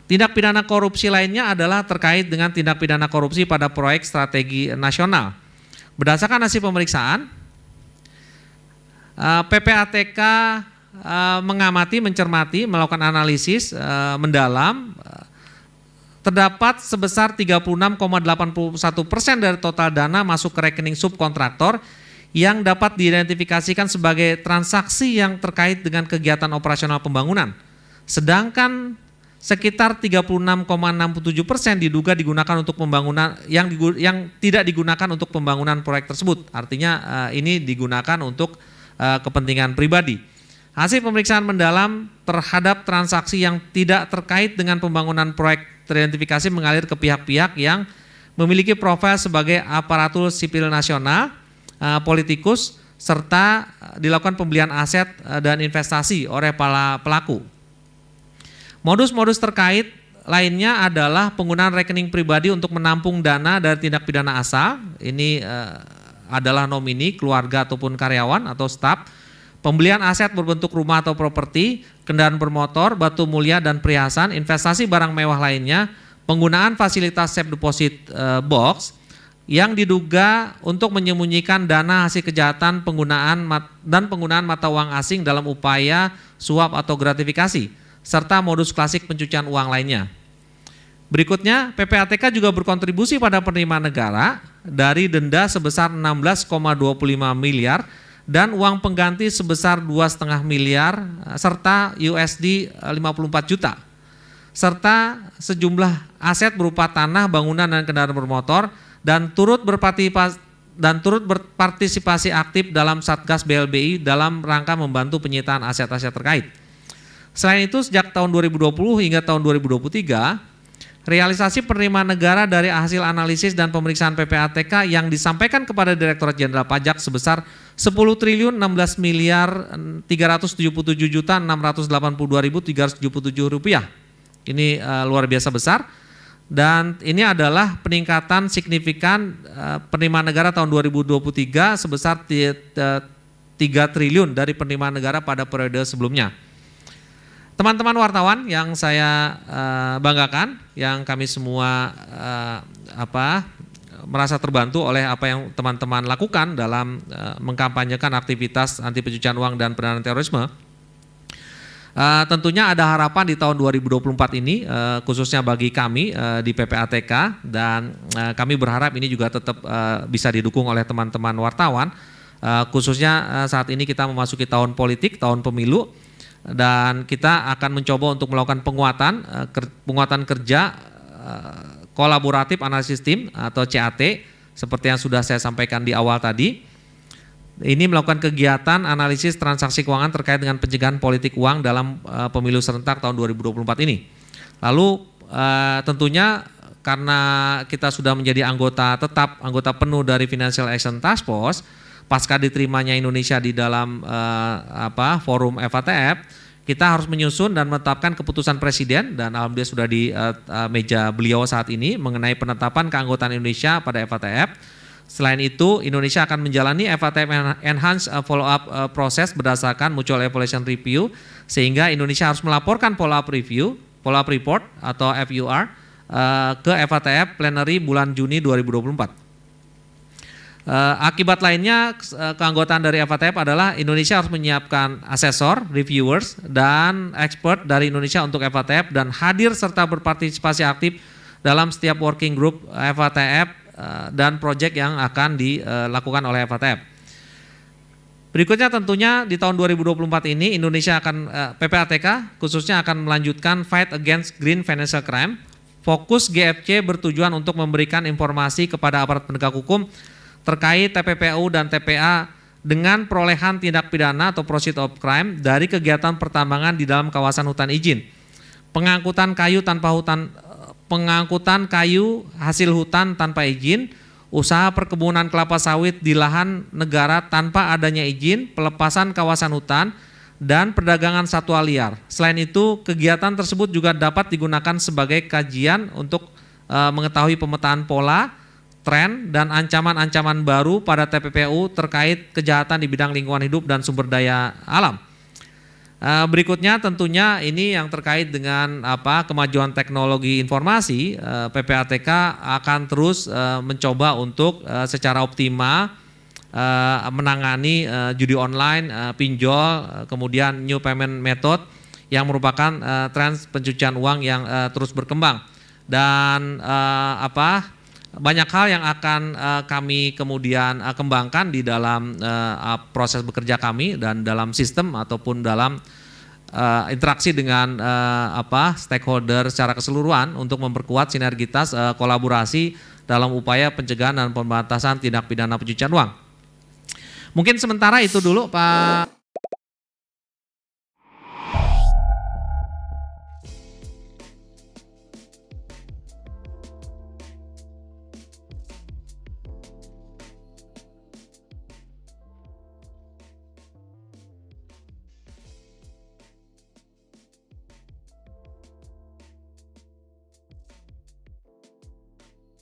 Tindak pidana korupsi lainnya adalah terkait dengan tindak pidana korupsi pada proyek strategi nasional. Berdasarkan hasil pemeriksaan, PPATK mengamati, mencermati, melakukan analisis mendalam, terdapat sebesar 36,81% dari total dana masuk ke rekening subkontraktor yang dapat diidentifikasikan sebagai transaksi yang terkait dengan kegiatan operasional pembangunan. Sedangkan sekitar 36,67% diduga digunakan untuk pembangunan yang tidak digunakan untuk pembangunan proyek tersebut. Artinya ini digunakan untuk kepentingan pribadi. Hasil pemeriksaan mendalam terhadap transaksi yang tidak terkait dengan pembangunan proyek teridentifikasi mengalir ke pihak-pihak yang memiliki profil sebagai aparatur sipil nasional, politikus, serta dilakukan pembelian aset dan investasi oleh para pelaku. Modus-modus terkait lainnya adalah penggunaan rekening pribadi untuk menampung dana dari tindak pidana asal. Ini adalah nomini, keluarga ataupun karyawan atau staf. Pembelian aset berbentuk rumah atau properti, kendaraan bermotor, batu mulia dan perhiasan, investasi barang mewah lainnya, penggunaan fasilitas safe deposit box yang diduga untuk menyembunyikan dana hasil kejahatan penggunaan mata uang asing dalam upaya suap atau gratifikasi, serta modus klasik pencucian uang lainnya. Berikutnya, PPATK juga berkontribusi pada penerimaan negara dari denda sebesar 16,25 miliar dan uang pengganti sebesar 2,5 miliar serta USD 54 juta. Serta sejumlah aset berupa tanah, bangunan dan kendaraan bermotor dan turut berpartisipasi aktif dalam Satgas BLBI dalam rangka membantu penyitaan aset-aset terkait. Selain itu, sejak tahun 2020 hingga tahun 2023, realisasi penerimaan negara dari hasil analisis dan pemeriksaan PPATK yang disampaikan kepada Direktorat Jenderal Pajak sebesar 10.016.377.682.377 rupiah. Ini luar biasa besar dan ini adalah peningkatan signifikan penerimaan negara tahun 2023 sebesar 3 triliun dari penerimaan negara pada periode sebelumnya. Teman-teman wartawan yang saya banggakan, yang kami semua merasa terbantu oleh apa yang teman-teman lakukan dalam mengkampanyekan aktivitas anti pencucian uang dan pendanaan terorisme. Tentunya ada harapan di tahun 2024 ini khususnya bagi kami di PPATK dan kami berharap ini juga tetap bisa didukung oleh teman-teman wartawan, khususnya saat ini kita memasuki tahun politik, tahun pemilu. Dan kita akan mencoba untuk melakukan penguatan kerja kolaboratif analisis tim atau CAT seperti yang sudah saya sampaikan di awal tadi. Ini melakukan kegiatan analisis transaksi keuangan terkait dengan pencegahan politik uang dalam pemilu serentak tahun 2024 ini. Lalu tentunya karena kita sudah menjadi anggota penuh dari Financial Action Task Force, pasca diterimanya Indonesia di dalam forum FATF, kita harus menyusun dan menetapkan keputusan Presiden dan alhamdulillah sudah di meja beliau saat ini mengenai penetapan keanggotaan Indonesia pada FATF. Selain itu, Indonesia akan menjalani FATF Enhanced Follow-up proses berdasarkan Mutual Evaluation Review, sehingga Indonesia harus melaporkan follow-up report atau FUR ke FATF plenary bulan Juni 2024. Akibat lainnya keanggotaan dari FATF adalah Indonesia harus menyiapkan asesor, reviewers, dan expert dari Indonesia untuk FATF dan hadir serta berpartisipasi aktif dalam setiap working group FATF dan proyek yang akan dilakukan oleh FATF. Berikutnya tentunya di tahun 2024 ini Indonesia akan PPATK khususnya akan melanjutkan fight against green financial crime. Fokus GFC bertujuan untuk memberikan informasi kepada aparat penegak hukum terkait TPPU dan TPA dengan perolehan tindak pidana atau proceeds of crime dari kegiatan pertambangan di dalam kawasan hutan izin, pengangkutan kayu hasil hutan tanpa izin, usaha perkebunan kelapa sawit di lahan negara tanpa adanya izin, pelepasan kawasan hutan, dan perdagangan satwa liar. Selain itu, kegiatan tersebut juga dapat digunakan sebagai kajian untuk mengetahui pemetaan pola, tren, dan ancaman-ancaman baru pada TPPU terkait kejahatan di bidang lingkungan hidup dan sumber daya alam. Berikutnya tentunya ini yang terkait dengan kemajuan teknologi informasi, PPATK akan terus mencoba untuk secara optimal menangani judi online, pinjol, kemudian new payment method yang merupakan tren pencucian uang yang terus berkembang, dan banyak hal yang akan kami kemudian kembangkan di dalam proses bekerja kami dan dalam sistem ataupun dalam interaksi dengan stakeholder secara keseluruhan untuk memperkuat sinergitas kolaborasi dalam upaya pencegahan dan pemberantasan tindak pidana pencucian uang. Mungkin sementara itu dulu Pak.